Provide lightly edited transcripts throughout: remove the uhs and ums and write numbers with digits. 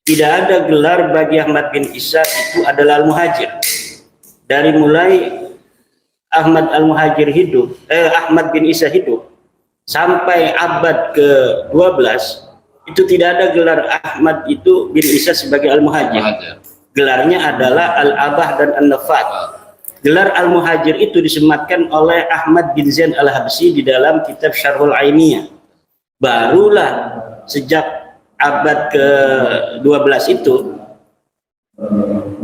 tidak ada gelar bagi Ahmad bin Isa itu adalah Al-Muhajir. Dari mulai Ahmad bin Isa hidup sampai abad ke-12 itu tidak ada gelar Ahmad itu bin Isa sebagai Al-Muhajir. Gelarnya adalah Al-Abah dan An-Nafat. Gelar Al-Muhajir itu disematkan oleh Ahmad bin Zain Al-Habsyi di dalam kitab Syarhul Ainiyah. Barulah sejak abad ke-12 itu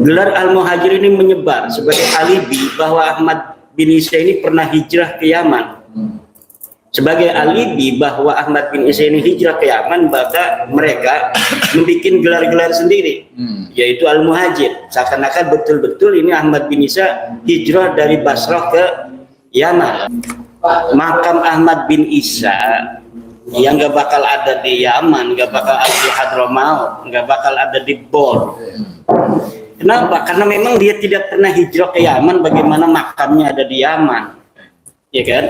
gelar Al-Muhajir ini menyebar sebagai alibi bahwa Ahmad bin Isa ini pernah hijrah ke Yaman. Sebagai alibi bahwa Ahmad bin Isa ini hijrah ke Yaman, maka mereka membuat gelar-gelar sendiri, yaitu Al-Muhajir. Seakan-akan betul-betul ini Ahmad bin Isa hijrah dari Basrah ke Yaman. Makam Ahmad bin Isa yang gak bakal ada di Yaman, gak bakal ada di Hadramaut, gak bakal ada di Bor. Kenapa? Karena memang dia tidak pernah hijrah ke Yaman. Bagaimana makamnya ada di Yaman, ya kan?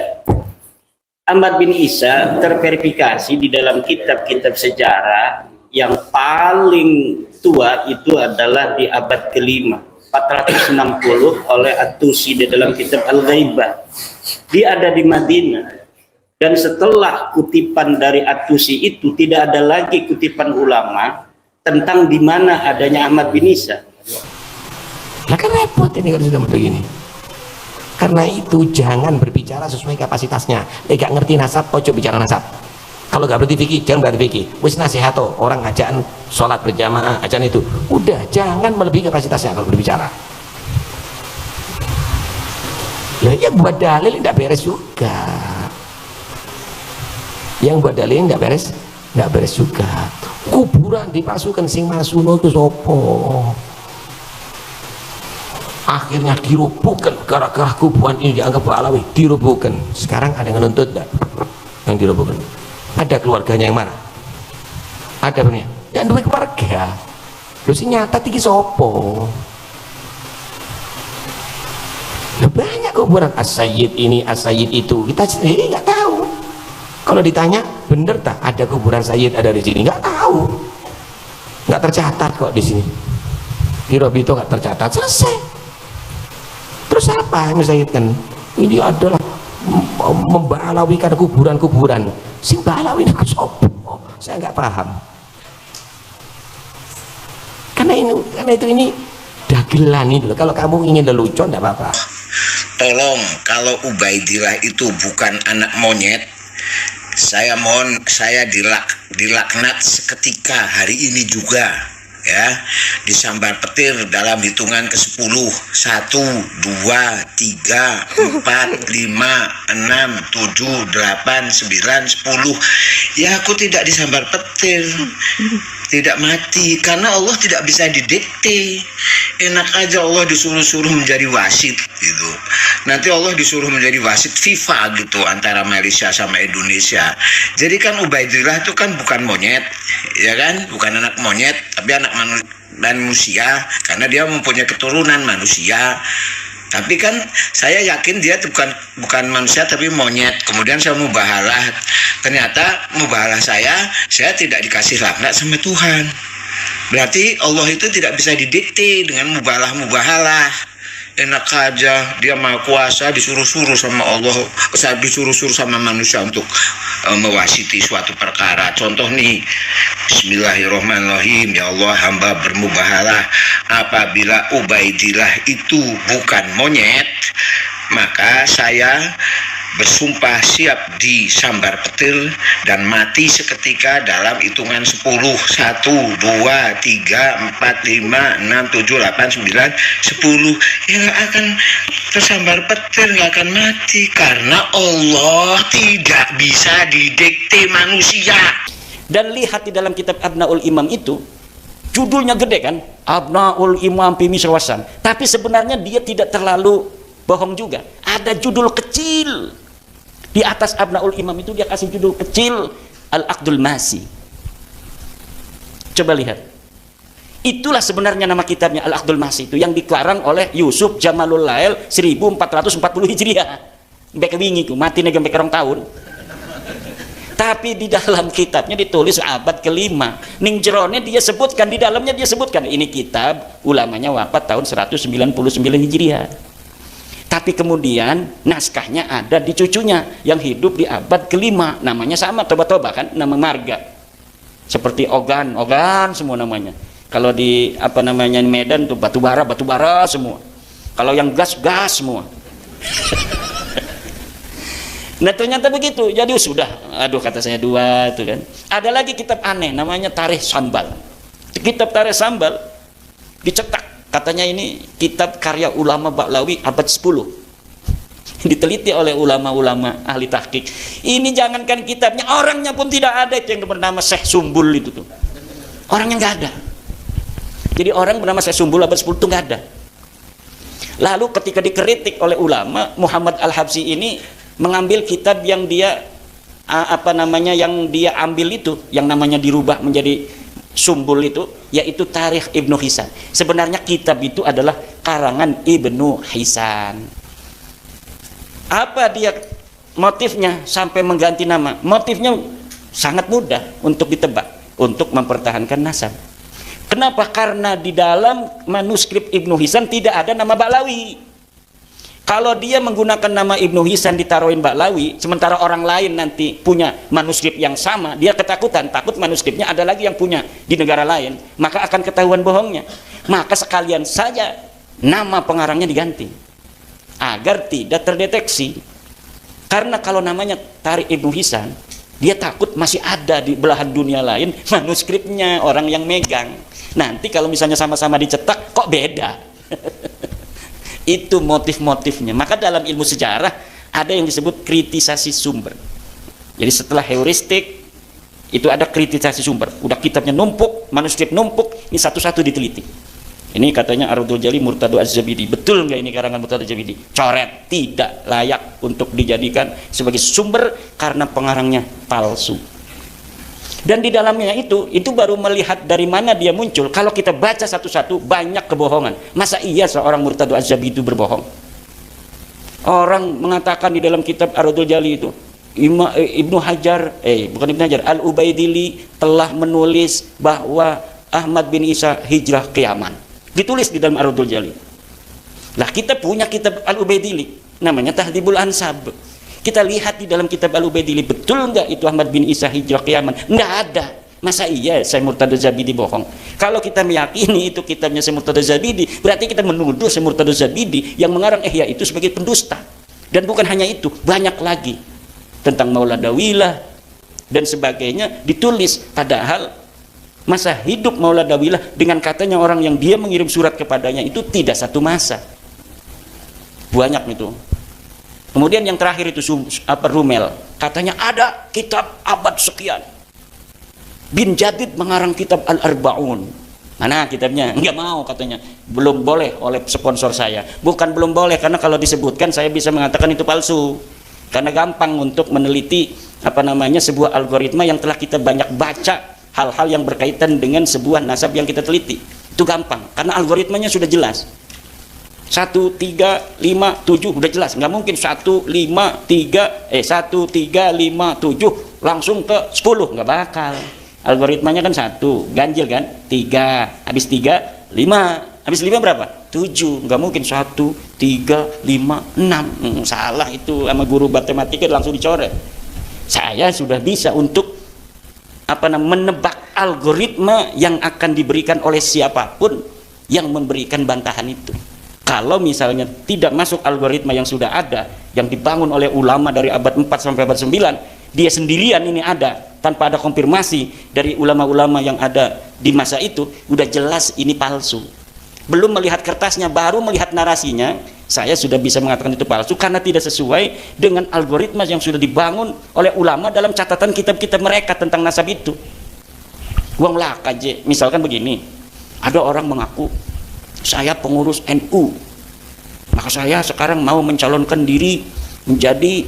Ahmad bin Isa terverifikasi di dalam kitab-kitab sejarah yang paling tua itu adalah di abad ke-5 460 oleh At-Tusi di dalam kitab Al-Ghaibah. Dia ada di Madinah, dan setelah kutipan dari At-Tusi itu tidak ada lagi kutipan ulama tentang di mana adanya Ahmad bin Isa. Nah kan repot ini kalau sudah begini. Karena itu jangan berbicara sesuai kapasitasnya. Gak ngerti nasab, ojo bicara nasab. Kalau gak berarti fikih, jangan berarti fikih. Wis nasihato, orang ajaan sholat berjamaah, ajaan itu. Udah, jangan melebihi kapasitasnya kalau berbicara. Ya buat dalil tidak beres juga. Yang buat dalil nggak beres juga. Kuburan dipasukan sing masuno itu sopo. Akhirnya dirubuhkan gara-gara kuburan ini dianggap Alawi, dirubuhkan. Sekarang ada yang menuntut enggak? Yang dirubuhkan. Ada keluarganya yang marah. Ada punya. Dan dua keluarga. Lu sih nyata tiki sopo. Banyak kuburan As-Sayyid ini, As-Sayyid itu. Kita sendiri nggak tahu. Kalau ditanya, bener tak ada kuburan Sayyid ada di sini? Nggak tahu. Nggak tercatat kok di sini. Di Robito nggak tercatat. Selesai. Terus apa yang Sayyid kan? Ini adalah membalawikan kuburan-kuburan. Si balawi itu sopo. Saya nggak paham. Karena ini dagelan ini. Kalau kamu ingin lelucon nggak apa-apa. Tolong, kalau Ubaidillah itu bukan anak monyet, saya mohon saya dilaknat seketika hari ini juga, ya, disambar petir dalam hitungan ke-10. 1, 2, 3, 4, 5, 6, 7, 8, 9, 10. Ya aku tidak disambar petir, tidak mati, karena Allah tidak bisa didikte. Enak aja Allah disuruh-suruh menjadi wasit gitu. Nanti Allah disuruh menjadi wasit FIFA gitu antara Malaysia sama Indonesia. Jadi kan Ubaidillah itu kan bukan monyet, ya kan? Bukan anak monyet, tapi anak manusia, karena dia mempunyai keturunan manusia. Tapi kan saya yakin dia bukan manusia tapi monyet. Kemudian saya mubahalah. Ternyata mubahalah saya tidak dikasih laknat sama Tuhan. Berarti Allah itu tidak bisa didikte dengan mubahalah. Enak aja, dia maha kuasa, disuruh-suruh sama Allah, disuruh-suruh sama manusia untuk mewasiti suatu perkara. Contoh nih, Bismillahirrahmanirrahim. Ya Allah, hamba bermubahalah apabila Ubaidillah itu bukan monyet, maka saya bersumpah siap disambar petir dan mati seketika dalam hitungan 10. 1, 2, 3, 4, 5, 6, 7, 8, 9, 10. Ya nggak akan tersambar petir, nggak akan mati, karena Allah tidak bisa didikte manusia. Dan lihat di dalam kitab Abnaul Imam itu, judulnya gede kan, Abnaul Imam fi Misrawasan. Tapi sebenarnya dia tidak terlalu bohong juga. Ada judul kecil di atas Abnaul Imam itu, dia kasih judul kecil Al-Aqdul Masi. Coba lihat. Itulah sebenarnya nama kitabnya Al-Aqdul Masi itu, yang dikarang oleh Yusuf Jamalul Lail 1440 Hijriah. Mbek wingi ku mati nek mbek 2 tahun. Tapi di dalam kitabnya ditulis abad kelima. Ning jerone dia sebutkan, di dalamnya dia sebutkan ini kitab ulamanya wafat tahun 199 Hijriah. Tapi kemudian naskahnya ada di cucunya yang hidup di abad kelima, namanya sama Toba-Toba kan, nama marga. Seperti Ogan semua namanya. Kalau di apa namanya Medan tuh batubara semua. Kalau yang gas semua. Nah ternyata begitu, jadi sudah, aduh kata saya dua itu kan. Ada lagi kitab aneh namanya Tarikh Sambal. Kitab Tarikh Sambal dicetak, katanya ini kitab karya ulama Ba'lawi abad 10. Diteliti oleh ulama-ulama ahli tahqiq. Ini jangankan kitabnya, orangnya pun tidak ada, itu yang bernama Syekh Sumbul itu tuh. Orangnya nggak ada. Jadi orang bernama Syekh Sumbul abad 10 itu nggak ada. Lalu ketika dikritik oleh ulama, Muhammad Al-Habsyi ini mengambil kitab yang dia yang dia ambil itu, yang namanya dirubah menjadi Sumbul itu, yaitu Tarikh Ibnu Hisan. Sebenarnya kitab itu adalah karangan Ibnu Hisan. Apa dia motifnya sampai mengganti nama? Motifnya sangat mudah untuk ditebak, untuk mempertahankan nasab. Kenapa? Karena di dalam manuskrip Ibnu Hisan tidak ada nama Ba'lawi. Kalau dia menggunakan nama Ibnu Hisan ditaruhin Ba'lawi, sementara orang lain nanti punya manuskrip yang sama, dia ketakutan, takut manuskripnya ada lagi yang punya di negara lain, maka akan ketahuan bohongnya. Maka sekalian saja nama pengarangnya diganti agar tidak terdeteksi. Karena kalau namanya Tarikh Ibnu Hisan, dia takut masih ada di belahan dunia lain manuskripnya orang yang megang. Nanti kalau misalnya sama-sama dicetak kok beda. Itu motif-motifnya. Maka dalam ilmu sejarah ada yang disebut kritisasi sumber. Jadi setelah heuristik itu ada kritisasi sumber. Udah kitabnya numpuk, manuskrip numpuk, ini satu-satu diteliti. Ini katanya Ardul Jali Murtado Az-Zabidi. Betul nggak ini karangan Murtado Az-Zabidi? Coret, tidak layak untuk dijadikan sebagai sumber karena pengarangnya palsu. Dan di dalamnya itu baru melihat dari mana dia muncul. Kalau kita baca satu-satu banyak kebohongan. Masa iya seorang Murtado Az-Zabidi itu berbohong? Orang mengatakan di dalam kitab Ardul Jali itu, Ibnu Hajar, Al-Ubaidili telah menulis bahwa Ahmad bin Isa hijrah ke Yaman. Ditulis di dalam Ardul Jali. Lah kita punya kitab Al-Ubaidili namanya Tahdhibul Ansab. Kita lihat di dalam kitab Al-Ubaidili, betul enggak itu Ahmad bin Isa hijrah ke Yaman? Enggak ada. Masa iya Syekh Murtado Zabidi bohong? Kalau kita meyakini itu kitabnya Syekh Murtado Zabidi, berarti kita menuduh Syekh Murtado Zabidi yang mengarang Ihya itu sebagai pendusta. Dan bukan hanya itu, banyak lagi tentang Mauladawilah dan sebagainya ditulis, padahal masa hidup Mauladawilah dengan katanya orang yang dia mengirim surat kepadanya itu tidak satu masa. Banyak itu. Kemudian yang terakhir itu Rumel, katanya ada kitab abad sekian. Bin Jadid mengarang kitab Al-Arba'un. Mana kitabnya? Enggak mau katanya. Belum boleh oleh sponsor saya. Bukan belum boleh, karena kalau disebutkan saya bisa mengatakan itu palsu. Karena gampang untuk meneliti sebuah algoritma yang telah kita banyak baca hal-hal yang berkaitan dengan sebuah nasab yang kita teliti. Itu gampang karena algoritmanya sudah jelas. 1, 3, 5, 7 udah jelas, nggak mungkin 1, 5, 3, 1, 3, 5, 7 langsung ke 10, nggak bakal. Algoritmanya kan 1, ganjil kan, 3, habis 3, 5, habis 5 berapa? 7, nggak mungkin 1, 3, 5, 6. Salah itu, sama guru matematika langsung dicoret. Saya sudah bisa untuk menebak algoritma yang akan diberikan oleh siapapun yang memberikan bantahan itu. Kalau misalnya tidak masuk algoritma yang sudah ada, yang dibangun oleh ulama dari abad 4 sampai abad 9, dia sendirian ini ada, tanpa ada konfirmasi dari ulama-ulama yang ada di masa itu, udah jelas ini palsu. Belum melihat kertasnya, baru melihat narasinya, saya sudah bisa mengatakan itu palsu, karena tidak sesuai dengan algoritma yang sudah dibangun oleh ulama dalam catatan kitab-kitab mereka tentang nasab itu. Uang lah aja, misalkan begini, ada orang mengaku, saya pengurus NU, maka saya sekarang mau mencalonkan diri menjadi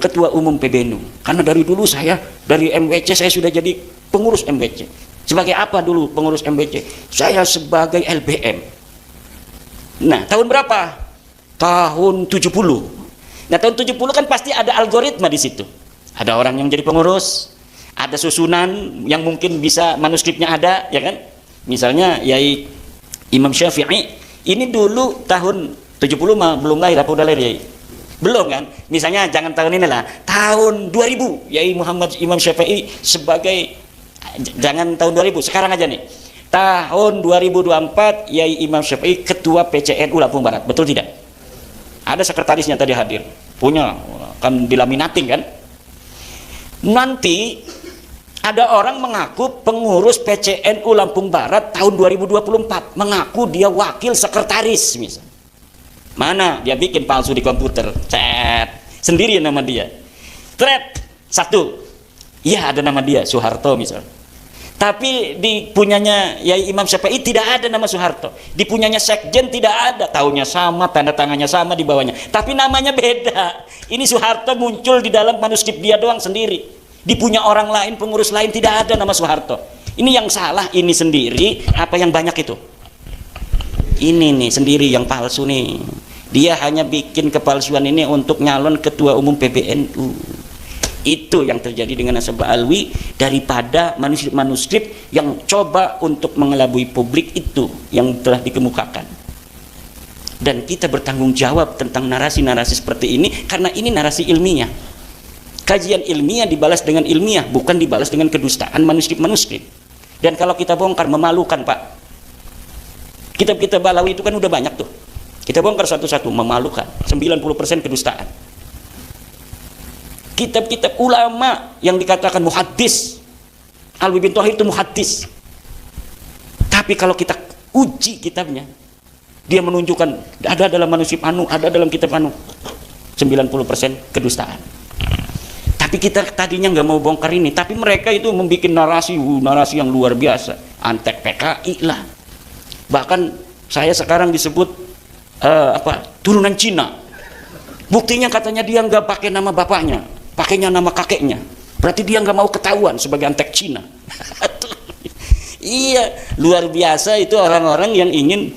ketua umum PBNU, karena dari dulu saya dari MWC saya sudah jadi pengurus MWC. Sebagai apa dulu pengurus MWC? Saya sebagai LBM. Nah, tahun berapa? Tahun 70. Nah, tahun 70 kan pasti ada algoritma di situ. Ada orang yang jadi pengurus, ada susunan yang mungkin bisa manuskripnya ada, ya kan? Misalnya Yai Imam Syafi'i ini dulu tahun 70 mah belum lahir, apa udah lahir Yai? Belum kan? Misalnya jangan tahun ini lah, tahun 2000 Yai Muhammad Imam Syafi'i sebagai, jangan tahun 2000, sekarang aja nih. Tahun 2024 Yai Imam Syafi'i ketua PCNU Lampung Barat, betul tidak? Ada sekretarisnya tadi hadir, punya kan dilaminating kan? Nanti ada orang mengaku pengurus PCNU Lampung Barat tahun 2024, mengaku dia wakil sekretaris misalnya. Mana dia bikin palsu di komputer, chat sendiri nama dia, thread satu, iya ada nama dia Soeharto misalnya. Tapi di punyanya Yai Imam Syafi'i tidak ada nama Soeharto, di punyanya Sekjen tidak ada, tahunnya sama, tanda tangannya sama di bawahnya, tapi namanya beda. Ini Soeharto muncul di dalam manuskrip dia doang sendiri, di punya orang lain, pengurus lain tidak ada nama Soeharto. Ini yang salah ini sendiri, apa yang banyak itu? Ini nih sendiri yang palsu nih. Dia hanya bikin kepalsuan ini untuk nyalon ketua umum PBNU. Itu yang terjadi dengan Nasabah Alwi, daripada manuskrip-manuskrip yang coba untuk mengelabui publik itu yang telah dikemukakan. Dan kita bertanggung jawab tentang narasi-narasi seperti ini, karena ini narasi ilmiah. Kajian ilmiah dibalas dengan ilmiah, bukan dibalas dengan kedustaan manuskrip-manuskrip. Dan kalau kita bongkar, memalukan Pak. Kitab-kitab Balawi itu kan udah banyak tuh, kita bongkar satu-satu, memalukan. 90% kedustaan. Kitab-kitab ulama yang dikatakan muhaddis, Alwi bin Tauhid itu muhaddis, tapi kalau kita uji kitabnya, dia menunjukkan ada dalam manuskrip anu, ada dalam kitab anu, 90% kedustaan. Tapi kita tadinya nggak mau bongkar ini, tapi mereka itu membuat narasi yang luar biasa, antek PKI lah. Bahkan saya sekarang disebut turunan Cina. Buktinya katanya dia nggak pakai nama bapaknya, pakainya nama kakeknya. Berarti dia nggak mau ketahuan sebagai antek Cina. Iya, luar biasa itu orang-orang yang ingin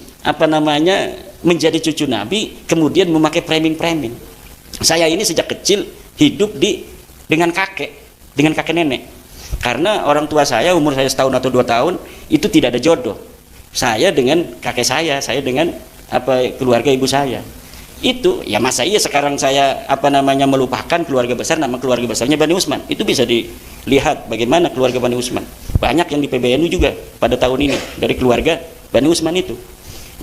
menjadi cucu Nabi, kemudian memakai framing. Saya ini sejak kecil hidup dengan kakek nenek. Karena orang tua saya, umur saya setahun atau 2 tahun, itu tidak ada jodoh. Saya dengan kakek saya dengan keluarga ibu saya. Itu ya masa iya sekarang saya melupakan keluarga besar, nama keluarga besarnya Bani Usman. Itu bisa dilihat bagaimana keluarga Bani Usman. Banyak yang di PBNU juga pada tahun ini dari keluarga Bani Usman itu.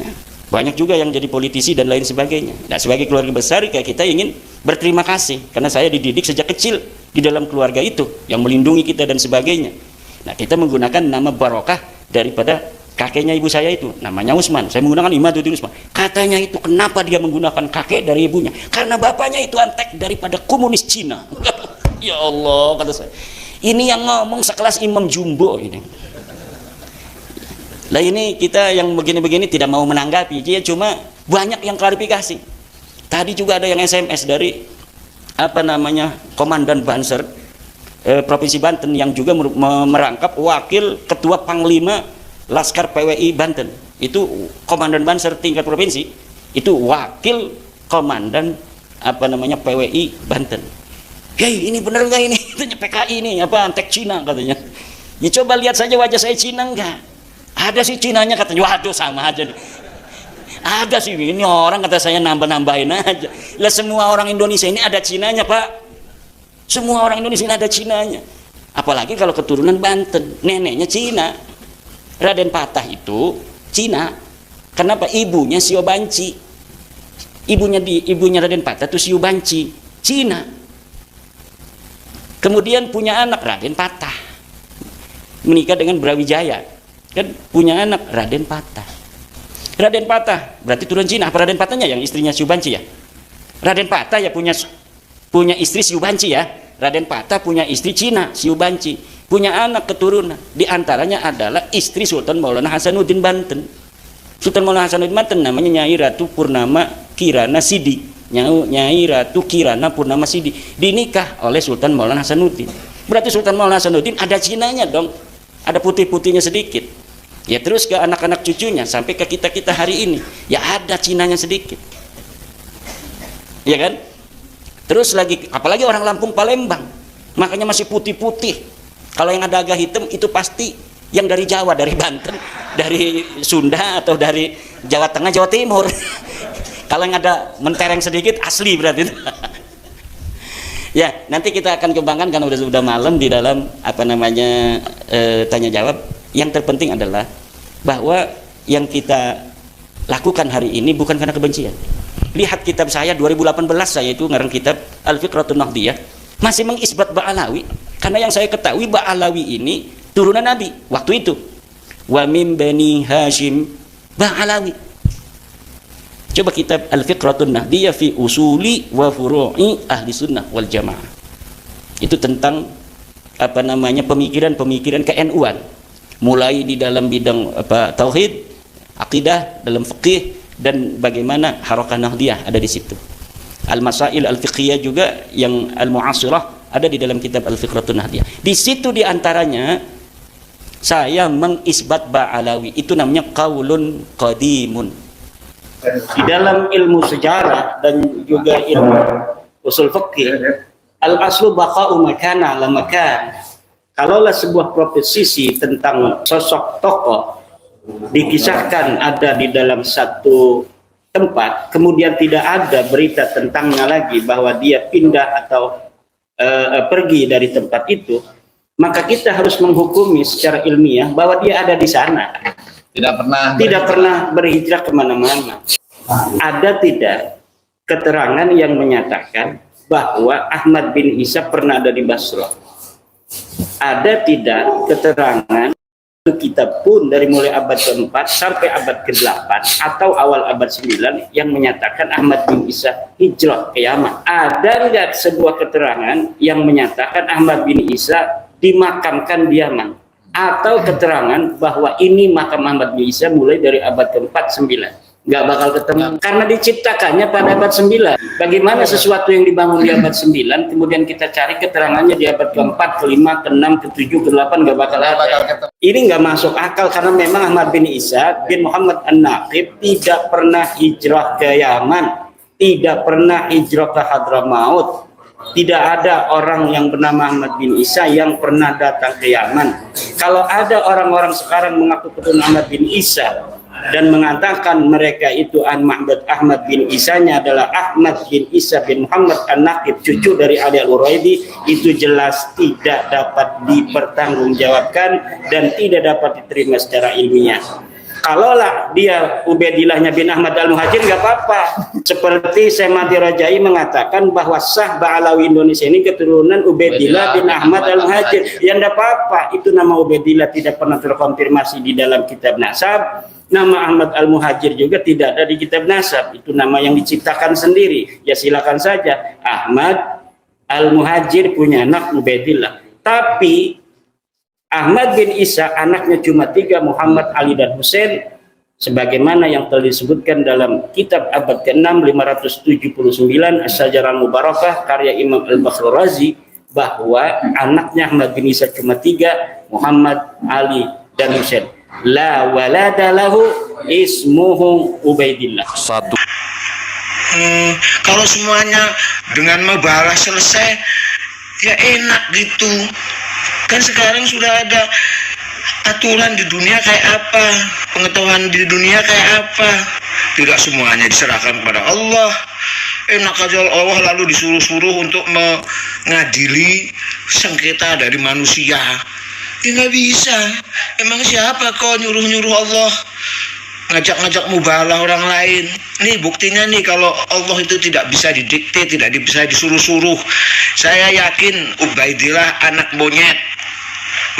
Nah, banyak juga yang jadi politisi dan lain sebagainya. Nah, sebagai keluarga besar kayak kita ingin berterima kasih karena saya dididik sejak kecil di dalam keluarga itu yang melindungi kita dan sebagainya. Nah, kita menggunakan nama barokah daripada kakeknya ibu saya itu, namanya Usman. Saya menggunakan Imaduddin Usman. Katanya itu kenapa dia menggunakan kakek dari ibunya? Karena bapaknya itu antek daripada komunis Cina. Ya Allah, kata saya. Ini yang ngomong sekelas Imam Jumbo ini. Lah ini kita yang begini-begini tidak mau menanggapi, dia cuma banyak yang klarifikasi. Tadi juga ada yang SMS dari Komandan Banser Provinsi Banten yang juga merangkap wakil ketua Panglima Laskar PWI Banten. Itu Komandan Banser tingkat provinsi, itu wakil komandan PWI Banten. Hei, ini benar nggak ini? Tanya PKI ini antek Cina katanya. Ya coba lihat saja wajah saya Cina enggak? Ada sih Cinanya katanya. Waduh, sama aja nih. Ada sih, ini orang kata saya nambah-nambahin aja. Lah semua orang Indonesia ini ada Cinanya Pak. Semua orang Indonesia ini ada Cinanya. Apalagi kalau keturunan Banten, neneknya Cina. Raden Patah itu Cina. Kenapa? Ibunya Sio Banci. Ibunya Raden Patah itu Sio Banci, Cina. Kemudian punya anak Raden Patah, menikah dengan Brawijaya, kan punya anak Raden Patah. Raden Patah berarti turun Cina. Apa Raden Patahnya yang istrinya Sio Banci ya? Raden Patah ya punya istri Sio Banci ya. Raden Patah punya istri Cina, Sio Banci, punya anak keturunan. Di antaranya adalah istri Sultan Maulana Hasanuddin Banten. Sultan Maulana Hasanuddin Banten namanya Nyai Ratu Purnama Kirana Sidi. Nyai Ratu Kirana Purnama Sidi dinikah oleh Sultan Maulana Hasanuddin. Berarti Sultan Maulana Hasanuddin ada Cinanya dong, ada putih-putihnya sedikit. Ya terus ke anak-anak cucunya sampai ke kita hari ini, ya ada Cinanya sedikit. Ya kan? Terus lagi, apalagi orang Lampung Palembang, makanya masih putih-putih. Kalau yang ada agak hitam itu pasti yang dari Jawa, dari Banten, dari Sunda, atau dari Jawa Tengah, Jawa Timur. Kalau yang ada mentereng sedikit asli berarti. Ya, nanti kita akan kembangkan karena sudah malam di dalam tanya jawab. Yang terpenting adalah bahwa yang kita lakukan hari ini bukan karena kebencian. Lihat kitab saya 2018, saya itu ngarang kitab Al-Fiqratun Nahdiyah, masih mengisbat Ba'alawi, karena yang saya ketahui Ba'alawi ini turunan Nabi waktu itu. Wa min bani Hashim Ba'alawi. Coba kitab Al-Fiqratun Nahdiyah fi usuli wa furu'i ahli sunnah wal jamaah. Itu tentang pemikiran-pemikiran ke-NU-an. Mulai di dalam bidang tauhid, akidah, dalam fikih, dan bagaimana harakah Nahdiyah ada di situ. Al-Masail Al-Fiqhiyah juga yang Al-Mu'asirah ada di dalam kitab Al-Fiqratun Nahdiyah. Di situ diantaranya saya mengisbat Ba'alawi, itu namanya qaulun qadimun. Di dalam ilmu sejarah dan juga ilmu usul fikih, al-aslu baqa'u makana la makan. Kalaulah sebuah proposisi tentang sosok tokoh dikisahkan ada di dalam satu tempat, kemudian tidak ada berita tentangnya lagi bahwa dia pindah atau pergi dari tempat itu, maka kita harus menghukumi secara ilmiah bahwa dia ada di sana. Tidak pernah berhijrah kemana-mana. Ada tidak keterangan yang menyatakan bahwa Ahmad bin Isa pernah ada di Basrah? Ada tidak keterangan kitab pun dari mulai abad ke-4 sampai abad ke-8 atau awal abad 9 yang menyatakan Ahmad bin Isa hijrah ke Yaman? Ada enggak sebuah keterangan yang menyatakan Ahmad bin Isa dimakamkan di Yaman? Atau keterangan bahwa ini makam Ahmad bin Isa mulai dari abad ke-4, 9? Nggak bakal ketemu, karena diciptakannya pada abad 9. Bagaimana sesuatu yang dibangun di abad 9 kemudian kita cari keterangannya di abad ke-4, ke-5, ke-6, ke-7, ke-8, nggak bakal ada. Ini nggak masuk akal, karena memang Ahmad bin Isa bin Muhammad An-Naqib tidak pernah hijrah ke Yaman, tidak pernah hijrah ke Hadramaut. Tidak ada orang yang bernama Ahmad bin Isa yang pernah datang ke Yaman. Kalau ada orang-orang sekarang mengaku keturunan Ahmad bin Isa dan mengatakan mereka itu Ahmad bin Isanya adalah Ahmad bin Isa bin Muhammad An-Naqib, cucu dari Ali Al-Uraidi, itu jelas tidak dapat dipertanggungjawabkan dan tidak dapat diterima secara ilmiah. Kalaulah dia Ubaidillahnya bin Ahmad Al-Muhajir nggak apa-apa. Seperti Syekh Mahdi Rajai mengatakan bahwa sah Ba'alawi Indonesia ini keturunan Ubaidillah bin Ahmad Al-Muhajir. Ya nggak apa-apa, itu nama Ubaidillah tidak pernah terkonfirmasi di dalam kitab nasab. Nama Ahmad Al-Muhajir juga tidak ada di kitab nasab. Itu nama yang diciptakan sendiri. Ya silakan saja. Ahmad Al-Muhajir punya anak Ubaidillah. Tapi Ahmad bin Isa anaknya cuma 3, Muhammad, Ali, dan Husain, sebagaimana yang telah disebutkan dalam kitab abad ke-6 579 As-Sajarah Mubarakah karya Imam Al-Bakhr Razi, bahwa anaknya Ahmad bin Isa cuma 3, Muhammad, Ali, dan Husain. La walada lahu ismuhu Ubaidillah. Satu. Kalau semuanya dengan mubalah selesai, ya enak gitu. Kan sekarang sudah ada aturan di dunia kayak apa, pengetahuan di dunia kayak apa. Tidak semuanya diserahkan kepada Allah. Enak aja Allah lalu disuruh-suruh untuk mengadili sengketa dari manusia. Ya nggak bisa. Emang siapa kok nyuruh-nyuruh Allah ngajak-ngajak mubalah orang lain? Nih buktinya nih, kalau Allah itu tidak bisa didikte, tidak bisa disuruh-suruh. Saya yakin Ubaidillah anak monyet,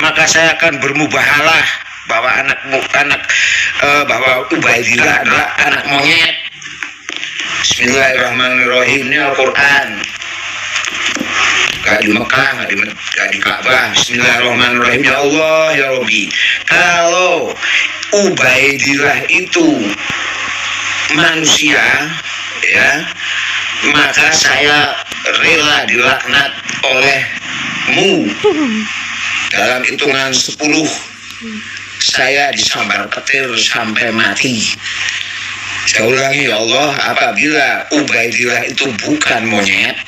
maka saya akan bermubahalah bahwa bahwa Ubaidillah adalah anak monyet. Bismillahirrahmanirrahim. Ini Al-Quran. Gak di Mekah, gak di Ka'bah. Bismillahirrahmanirrahim. Ya Allah, ya Rabbi, kalau Ubaidillah itu manusia, ya, maka saya rela dilaknat olehmu. Dalam hitungan 10 saya disambar petir sampai mati. Saya ulangi, ya Allah, apabila Ubaidillah itu bukan monyet,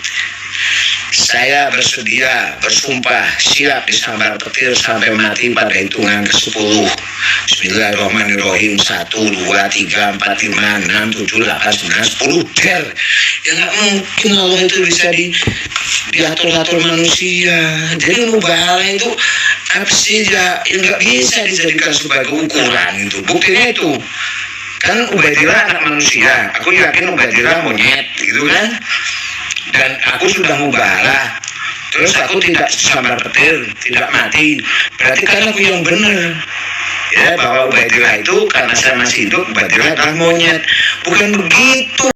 Saya bersedia, bersumpah, siap disambar petir sampai mati pada hitungan ke-10. Bismillahirrahmanirrahim. 1, 2, 3, 4, 5, 6, 7, 8, 9, 10. Der. Ya nggak mungkin Allah itu bisa diatur-atur manusia. Jadi mubahalah itu apa sih ya, nggak bisa dijadikan sebagai ukuran itu. Buktinya itu kan Ubaidillah anak manusia, aku yakin Ubaidillah monyet gitu kan, dan aku sudah mubahalah, terus aku tidak sambar petir, tidak mati, berarti kan aku yang benar ya, bahwa Ubaidillah itu karena saya masih hidup, Ubaidillah adalah monyet. Bukan begitu.